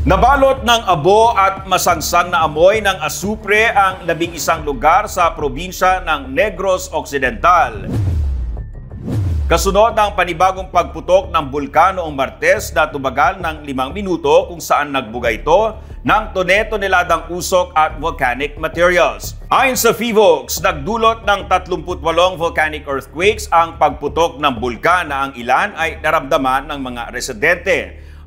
Nabalot ng abo at masangsang na amoy ng asupre ang 11 lugar sa probinsya ng Negros Occidental. Kasunod ng panibagong pagputok ng bulkan noong Martes na tumagal ng 5 minuto kung saan nagbuga ito ng tone-toneladang usok at volcanic materials. Ayon sa PHIVOLCS, nagdulot ng 38 volcanic earthquakes ang pagputok ng bulkan na ang ilan ay naramdaman ng mga residente.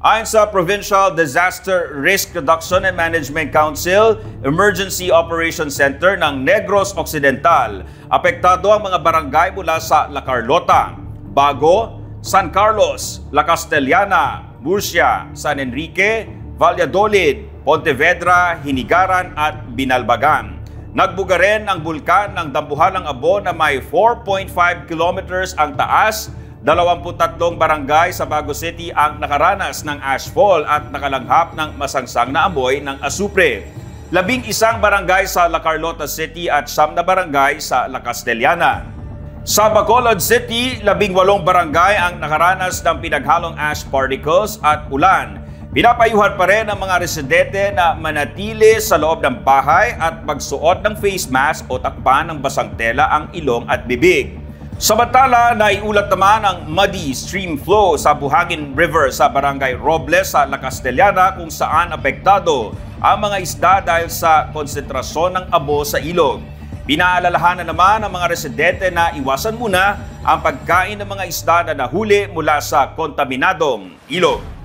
Ayon sa Provincial Disaster Risk Reduction and Management Council Emergency Operations Center ng Negros Occidental, apektado ang mga barangay mula sa La Carlota, Bago, San Carlos, La Castellana, Murcia, San Enrique, Valladolid, Pontevedra, Hinigaran at Binalbagan. Nagbuga rin ang bulkan ng dambuhalang abo na may 4.5 kilometers ang taas. 23 barangay sa Bago City ang nakaranas ng ashfall at nakalanghap ng masangsang na amoy ng asupre. 11 barangay sa La Carlota City at 9 na barangay sa La Castellana. Sa Bacolod City, 18 barangay ang nakaranas ng pinaghalong ash particles at ulan. Pinapayuhan pa rin ang mga residente na manatili sa loob ng bahay at magsuot ng face mask o takpan ng basang tela ang ilong at bibig. Samantala, naiulat naman ang muddy stream flow sa Buhangin River sa Barangay Robles sa La Castellana kung saan apektado ang mga isda dahil sa konsentrasyon ng abo sa ilog. Pinaalalahanan naman ang mga residente na iwasan muna ang pagkain ng mga isda na nahuli mula sa kontaminadong ilog.